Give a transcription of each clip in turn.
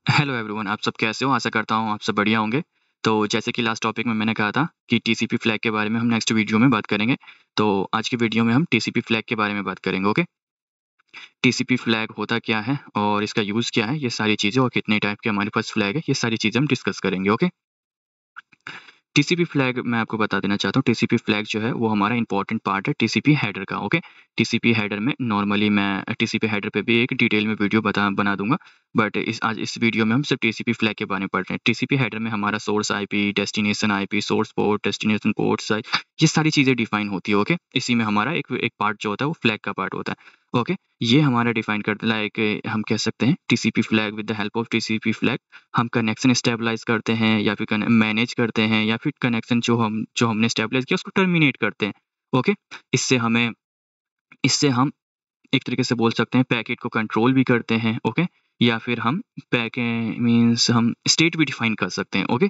Hello everyone, आप सब कैसे हो? आशा करता हूँ आप सब बढ़िया होंगे। तो जैसे कि लास्ट टॉपिक में मैंने कहा था कि टीसीपी फ्लैग के बारे में हम नेक्स्ट वीडियो में बात करेंगे। तो आज की वीडियो में हम टीसीपी फ्लैग के बारे में बात करेंगे, ओके? टीसीपी फ्लैग होता क्या है और इसका यूज़ क्या है, ये सारी चीज़ें और कितने टाइप के हमारे पास फ्लैग है, ये सारी चीज़ें हम डिस्कस करेंगे, ओके? टीसीपी फ्लैग मैं आपको बता देना चाहता हूँ, टीसीपी फ्लैग जो है वो हमारा इंपॉर्टेंट पार्ट है टीसीपी हेडर का, ओके? टीसीपी हेडर में नॉर्मली मैं टीसीपी हेडर पे भी एक डिटेल में वीडियो बना दूँगा, बट आज इस वीडियो में हम सिर्फ टीसीपी फ्लैग के बारे में पढ़ रहे हैं। टीसीपी हेडर में हमारा source IP, destination IP, source port, destination port size, ये सारी चीज़ें डिफाइन होती है, ओके? इसी में हमारा एक एक पार्ट जो होता है वो फ्लैग का पार्ट होता है, ओके? ये हमारा डिफाइन करता है लाइक हम कह सकते हैं TCP flag with the help of TCP flag हम कनेक्शन स्टेबलाइज़ करते हैं या फिर कन मैनेज करते हैं या फिर कनेक्शन जो हमने स्टेबलाइज़ किया उसको टर्मिनेट करते हैं, ओके? इससे हमें इससे हम एक तरीके से बोल सकते हैं पैकेट को कंट्रोल भी करते हैं, ओके? या फिर हम पैके मीन्स हम स्टेट भी डिफाइन कर सकते हैं, ओके?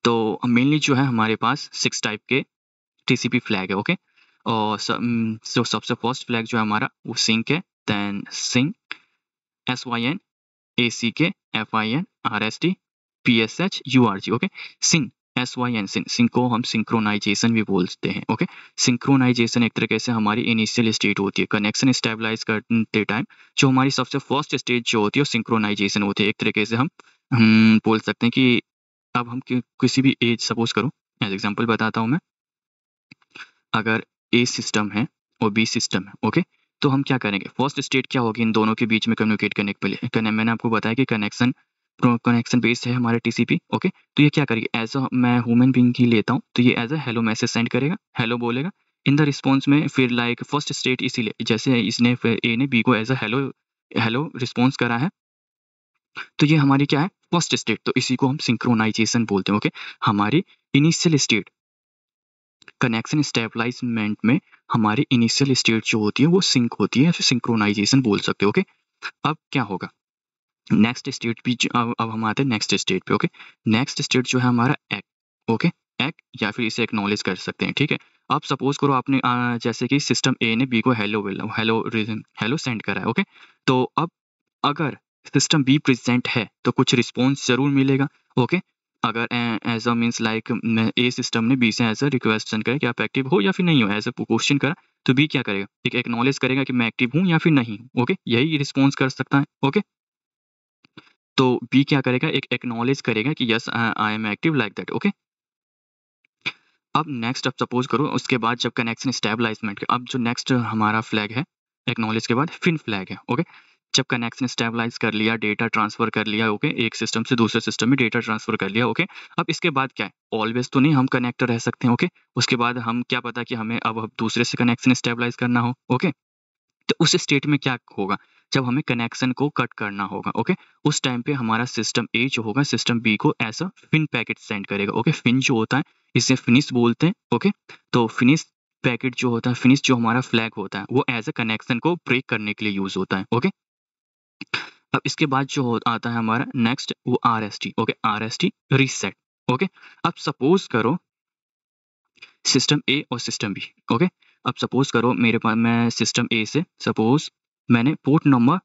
तो मेनली जो है हमारे पास 6 टाइप के टीसीपी फ्लैग है, ओके? और जो सबसे फर्स्ट फ्लैग जो है हमारा वो सिंक है, then sync, SYN, ACK, FIN, RST, PSH, URG, okay? SYN, SYN SYN, SYN को हम सिंक्रोनाइज़ेशन भी बोलते हैं, ओके? सिंक्रोनाइज़ेशन एक तरीके से हमारी इनिशियल स्टेट होती है, कनेक्शन स्टेबलाइज़ करते टाइम जो हमारी सबसे फर्स्ट स्टेज जो होती है वो सिंक्रोनाइज़ेशन होती है। एक तरीके से हम बोल सकते हैं कि अब हम किसी भी एज सपोज़ करो एज़ एग्ज़ाम्पल बताता हूँ मैं, अगर ए सिस्टम है और बी सिस्टम है, ओके? तो हम क्या करेंगे, फर्स्ट स्टेट क्या होगी इन दोनों के बीच में कम्युनिकेट करने के लिए मैंने आपको बताया कि कनेक्शन बेस्ड है हमारा टीसीपी, ओके? तो ये क्या करेगी, एज़ अ मैं ह्यूमन बीइंग ही लेता हूँ, तो ये as a hello message send करेगा, हेलो बोलेगा। इन द रिस्पॉन्स में फिर लाइक फर्स्ट स्टेट इसीलिए जैसे इसने फिर ए ने बी को एज़ अ हेलो हेलो रिस्पॉन्स करा है, तो ये हमारी क्या है, फर्स्ट स्टेट, तो इसी को हम सिंक्रोनाइज़ेशन बोलते हैं, ओके? हमारी इनिशियल स्टेट कनेक्शन स्टेबलाइज़मेंट में हमारी इनिशियल स्टेट जो होती है वो सिंक होती है या फिर सिंक्रोनाइज़ेशन बोल सकते हो, ओके? अब क्या होगा? नेक्स्ट स्टेट भी अब हम आते हैं नेक्स्ट स्टेट पे, ओके? नेक्स्ट स्टेट जो है हमारा एक्ट, ओके? एक्ट या फिर इसे एक्नॉलेज कर सकते हैं, ठीक है? अब सपोज़ करो आपने जैसे कि सिस्टम ए ने बी को हेलो सेंड करा है, ओके? तो अब अगर सिस्टम बी प्रेज़ेंट है, तो कुछ रिस्पॉन्स ज़रूर मिलेगा, ओके? अगर as a means like a system ने बी से एज़ अ रिक्वेस्ट सेंड करा कि आप एक्टिव हो या फिर नहीं हो, एज़ अ क्वेश्चन करा, तो बी क्या करेगा? एक एक्नॉलेज करेगा कि मैं एक्टिव हूँ या फिर नहीं हूँ, ओके? यही रिस्पॉन्स कर सकता है, ओके? तो बी क्या करेगा? एक एक्नॉलेज करेगा कि yes I am active like that, okay? अब सपोज़ करो उसके बाद जब कनेक्शन स्टेबलाइज़मेंट अब जो नेक्स्ट हमारा फ्लैग है, एक्नॉलेज के बाद फिन फ्लैग है, ओके? जब कनेक्शन स्टेबलाइज़ कर लिया, डेटा ट्रांसफ़र कर लिया, ओके? एक सिस्टम से दूसरे सिस्टम में डेटा ट्रांसफ़र कर लिया, ओके? अब इसके बाद क्या है? ऑलवेज़ तो नहीं हम कनेक्ट रह सकते हैं, ओके? उसके बाद हम क्या पता कि हमें अब दूसरे से कनेक्शन स्टेबलाइज़ करना हो, ओके? तो उस स्टेट में क्या होगा? जब हमें कनेक्शन को कट करना होगा, ओके? उस टाइम पे हमारा सिस्टम ए जो होगा सिस्टम बी को as a FIN packet send करेगा, ओके? फिन जो होता है इसे फिनिश बोलते हैं, ओके? तो फिनिश पैकेट जो होता है, फिनिश जो हमारा फ्लैग होता है, वो एज़ अ कनेक्शन को ब्रेक करने के लिए यूज़ होता है, ओके? अब इसके बाद जो आता है हमारा नेक्स्ट वो RST, okay? RST reset, okay? अब सपोज़ करो सिस्टम ए और सिस्टम बी, ओके? अब सपोज़ करो मैं सिस्टम ए से सपोज़ मैंने पोर्ट नंबर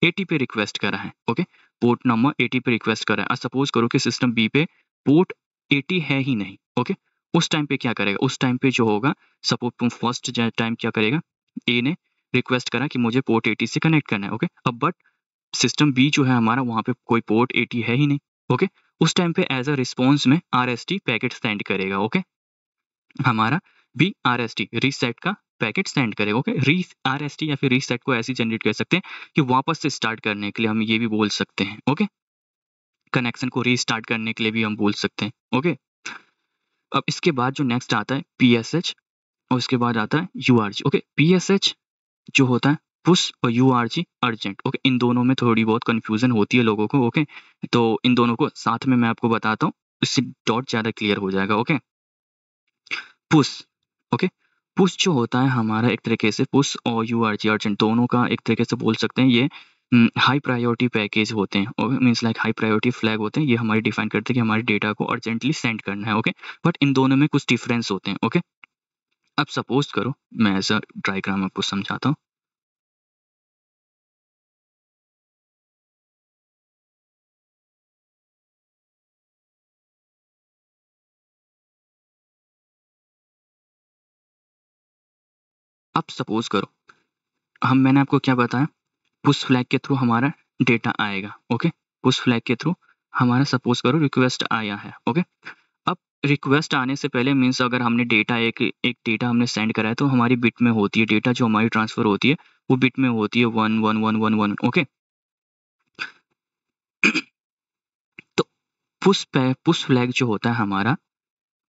80 पे रिक्वेस्ट करा है, ओके? पोर्ट नंबर 80 पे रिक्वेस्ट करा है। सपोज़ करो कि सिस्टम बी पे पोर्ट 80 है ही नहीं, ओके? उस टाइम पे क्या करेगा? उस टाइम पे जो होगा फर्स्ट टाइम क्या करेगा? ए ने रिक्वेस्ट करा कि मुझे पोर्ट 80 से कनेक्ट करना है, ओके? अब बट सिस्टम बी जो है हमारा वहाँ पे कोई पोर्ट 80 है ही नहीं, ओके? उस टाइम पे एज़ अ रिस्पॉन्स में आरएसटी पैकेट सेंड करेगा, ओके? हमारा भी आरएसटी रीसेट का पैकेट सेंड करेगा, ओके? आरएसटी या फिर रीसेट को ऐसे जनरेट कर सकते हैं कि वापस से स्टार्ट करने के लिए हम ये भी बोल सकते हैं, ओके? कनेक्शन को रीस्टार्ट करने के लिए भी हम बोल सकते हैं, ओके? अब इसके बाद जो नेक्स्ट आता है पीएसएच और उसके बाद आता है यूआरजी, ओके? पीएसएच जो होता है पुश और यूआरजी अर्जेंट, ओके? इन दोनों में थोड़ी बहुत कन्फ्यूज़न होती है लोगों को, ओके? तो इन दोनों को साथ में मैं आपको बताता हूँ, इससे डॉट ज़्यादा क्लियर हो जाएगा, ओके? Push, okay? पुश जो होता है हमारा एक तरीके से पुश और यूआरजी अर्जेंट दोनों का एक तरीके से बोल सकते हैं ये हाई प्रायोरिटी पैकेज होते हैं और means like high priority flag होते हैं। ये हमारी डिफाइन करते हैं कि हमारे डेटा को अर्जेंटली सेंड करना है, ओके? बट इन दोनों में कुछ डिफरेंस होते हैं, ओके? अब सपोज़ करो मैं एज़ अ डायग्राम आपको समझाता हूँ। अब सपोज करो मैंने आपको क्या बताया, पुश फ्लैग के थ्रू हमारा डेटा आएगा। ओके, पुश फ्लैग के थ्रू हमारा सपोज करो रिक्वेस्ट आया है। ओके, अब रिक्वेस्ट आने से पहले मीन्स अगर हमने डेटा एक डेटा हमने सेंड करा है तो हमारी बिट में होती है, डेटा जो हमारी ट्रांसफर होती है वो बिट में होती है 11111। ओके, तो पुश फ्लैग जो होता है हमारा,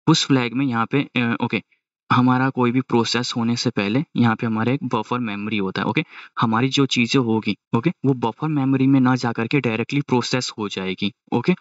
पुश फ्लैग में यहाँ पे ओके, हमारा कोई भी प्रोसेस होने से पहले यहाँ पे हमारा एक बफर मेमोरी होता है। ओके, हमारी जो चीज़ें होगी ओके वो बफर मेमोरी में ना जा करके डायरेक्टली प्रोसेस हो जाएगी। ओके,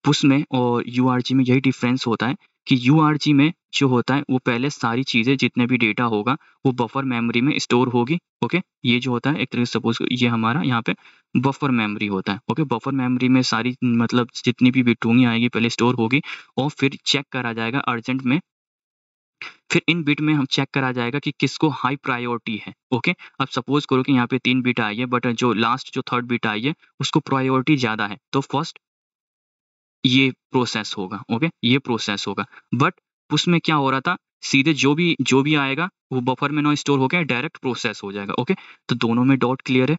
पुश में और यूआरजी में यही डिफरेंस होता है कि यूआरजी में जो होता है वो पहले सारी चीज़ें जितने भी डेटा होगा वो बफर मेमोरी में स्टोर होगी। ओके, ये जो होता है एक तरीके से सपोज ये हमारा यहाँ पे बफर मेमोरी होता है। ओके, बफर मेमोरी में सारी मतलब जितनी भी बिट होंगी आएगी पहले स्टोर होगी और फिर चेक करा जाएगा अर्जेंट में, फिर इन बिट में हम चेक करा जाएगा कि किसको हाई प्रायोरिटी है। ओके, अब सपोज करो कि यहाँ पे 3 बिट आई है बट जो लास्ट जो थर्ड बिट आई है उसको प्रायोरिटी ज़्यादा है तो फर्स्ट ये प्रोसेस होगा। ओके, ये प्रोसेस होगा। बट उसमें क्या हो रहा था, सीधे जो भी आएगा वो बफर में ना स्टोर होके डायरेक्ट प्रोसेस हो जाएगा। ओके, तो दोनों में डॉट क्लियर है।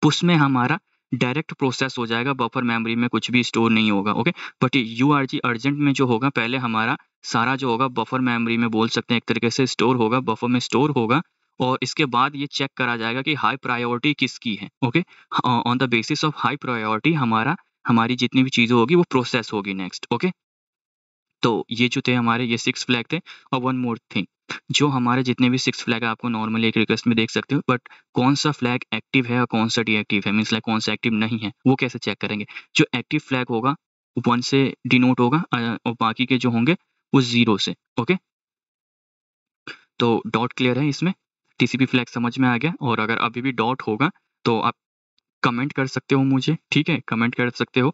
पुश में हमारा डायरेक्ट प्रोसेस हो जाएगा, बफर मेमोरी में कुछ भी स्टोर नहीं होगा। ओके, बट यूआरजी अर्जेंट में जो होगा पहले हमारा सारा जो होगा बफर मेमोरी में बोल सकते हैं एक तरीके से स्टोर होगा, बफर में स्टोर होगा और इसके बाद ये चेक करा जाएगा कि हाई प्रायोरिटी किसकी है। Okay, on the basis of high priority हमारी जितनी भी चीज़ें होगी वो प्रोसेस होगी नेक्स्ट। ओके, तो ये जो थे हमारे ये 6 फ्लैग थे। और वन मोर थिंग, जो हमारे जितने भी 6 फ्लैग है आपको नॉर्मली एक रिक्वेस्ट में देख सकते हो, बट कौन सा फ्लैग एक्टिव है और कौन सा डीएक्टिव है, मीन्स लाइक कौन सा एक्टिव नहीं है वो कैसे चेक करेंगे। जो एक्टिव फ्लैग होगा 1 से डिनोट होगा और बाकी के जो होंगे वो 0 से। ओके, तो डॉट क्लियर है इसमें, टीसीपी फ्लैग समझ में आ गया। और अगर अभी भी डॉट होगा तो आप कमेंट कर सकते हो मुझे, ठीक है, कमेंट कर सकते हो।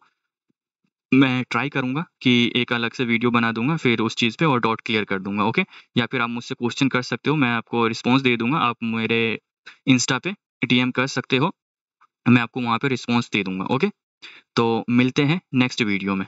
मैं ट्राई करूँगा कि एक अलग से वीडियो बना दूँगा फिर उस चीज़ पे और डॉट क्लियर कर दूँगा। ओके, या फिर आप मुझसे क्वेश्चन कर सकते हो, मैं आपको रिस्पॉन्स दे दूँगा। आप मेरे इंस्टा पे डीएम कर सकते हो, मैं आपको वहाँ पे रिस्पॉन्स दे दूँगा। ओके, तो मिलते हैं नेक्स्ट वीडियो में।